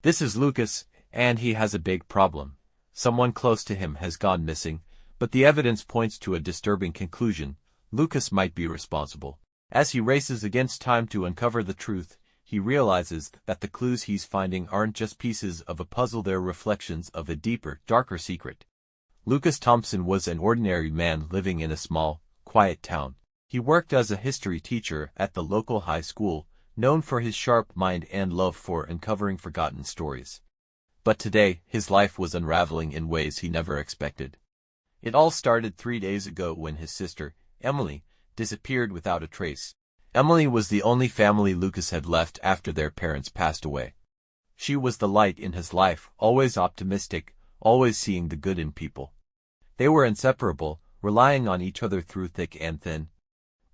This is Lucas, and he has a big problem. Someone close to him has gone missing, but the evidence points to a disturbing conclusion. Lucas might be responsible. As he races against time to uncover the truth, he realizes that the clues he's finding aren't just pieces of a puzzle, they're reflections of a deeper, darker secret. Lucas Thompson was an ordinary man living in a small, quiet town. He worked as a history teacher at the local high school, known for his sharp mind and love for uncovering forgotten stories. But today, his life was unraveling in ways he never expected. It all started 3 days ago when his sister, Emily, disappeared without a trace. Emily was the only family Lucas had left after their parents passed away. She was the light in his life, always optimistic, always seeing the good in people. They were inseparable, relying on each other through thick and thin.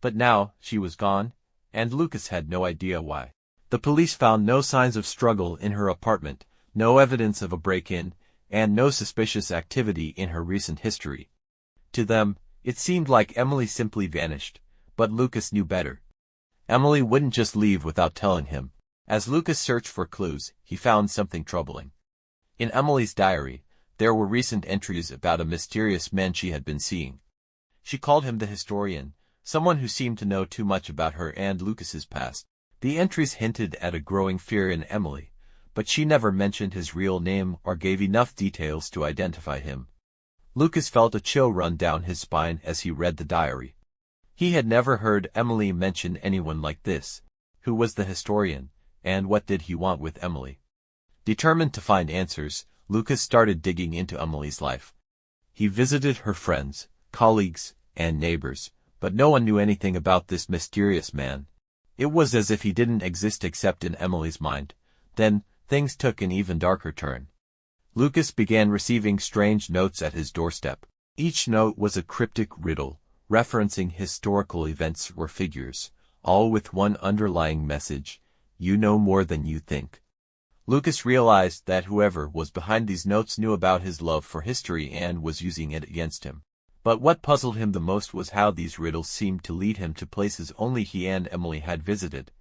But now, she was gone, and Lucas had no idea why. The police found no signs of struggle in her apartment, no evidence of a break-in, and no suspicious activity in her recent history. To them, it seemed like Emily simply vanished, but Lucas knew better. Emily wouldn't just leave without telling him. As Lucas searched for clues, he found something troubling. In Emily's diary, there were recent entries about a mysterious man she had been seeing. She called him the historian, someone who seemed to know too much about her and Lucas's past. The entries hinted at a growing fear in Emily, but she never mentioned his real name or gave enough details to identify him. Lucas felt a chill run down his spine as he read the diary. He had never heard Emily mention anyone like this. Who was the historian, and what did he want with Emily? Determined to find answers, Lucas started digging into Emily's life. He visited her friends, colleagues, and neighbors, but no one knew anything about this mysterious man. It was as if he didn't exist except in Emily's mind. Then, things took an even darker turn. Lucas began receiving strange notes at his doorstep. Each note was a cryptic riddle, referencing historical events or figures, all with one underlying message: you know more than you think. Lucas realized that whoever was behind these notes knew about his love for history and was using it against him. But what puzzled him the most was how these riddles seemed to lead him to places only he and Emily had visited.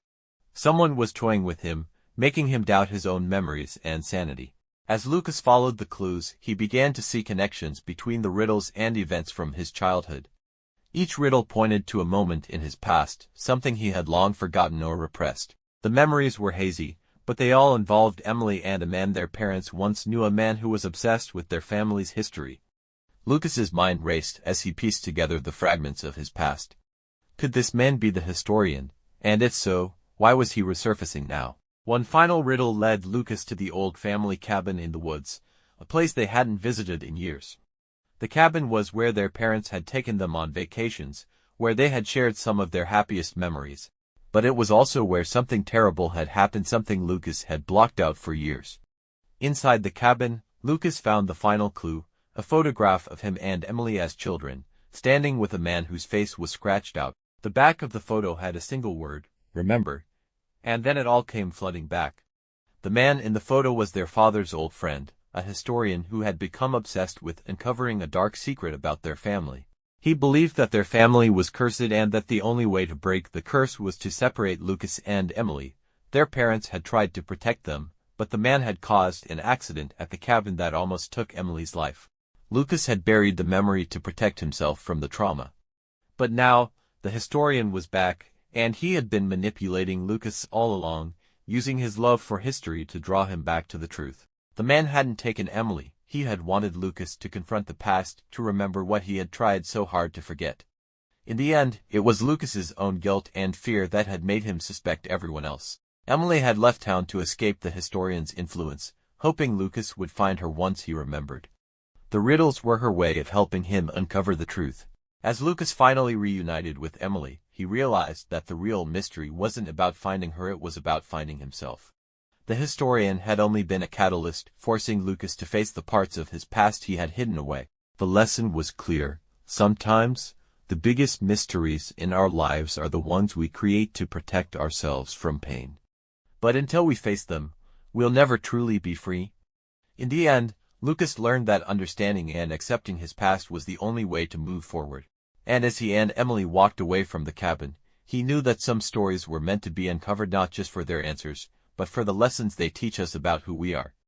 Someone was toying with him, making him doubt his own memories and sanity. As Lucas followed the clues, he began to see connections between the riddles and events from his childhood. Each riddle pointed to a moment in his past, something he had long forgotten or repressed. The memories were hazy, but they all involved Emily and a man their parents once knew, a man who was obsessed with their family's history. Lucas's mind raced as he pieced together the fragments of his past. Could this man be the historian? And if so, why was he resurfacing now? One final riddle led Lucas to the old family cabin in the woods, a place they hadn't visited in years. The cabin was where their parents had taken them on vacations, where they had shared some of their happiest memories. But it was also where something terrible had happened, something Lucas had blocked out for years. Inside the cabin, Lucas found the final clue, a photograph of him and Emily as children, standing with a man whose face was scratched out. The back of the photo had a single word: remember. And then it all came flooding back. The man in the photo was their father's old friend, a historian who had become obsessed with uncovering a dark secret about their family. He believed that their family was cursed and that the only way to break the curse was to separate Lucas and Emily. Their parents had tried to protect them, but the man had caused an accident at the cabin that almost took Emily's life. Lucas had buried the memory to protect himself from the trauma. But now, the historian was back, and he had been manipulating Lucas all along, using his love for history to draw him back to the truth. The man hadn't taken Emily, he had wanted Lucas to confront the past, to remember what he had tried so hard to forget. In the end, it was Lucas's own guilt and fear that had made him suspect everyone else. Emily had left town to escape the historian's influence, hoping Lucas would find her once he remembered. The riddles were her way of helping him uncover the truth. As Lucas finally reunited with Emily, he realized that the real mystery wasn't about finding her, it was about finding himself. The historian had only been a catalyst, forcing Lucas to face the parts of his past he had hidden away. The lesson was clear. Sometimes, the biggest mysteries in our lives are the ones we create to protect ourselves from pain. But until we face them, we'll never truly be free. In the end, Lucas learned that understanding and accepting his past was the only way to move forward. And as he and Emily walked away from the cabin, he knew that some stories were meant to be uncovered not just for their answers, but for the lessons they teach us about who we are.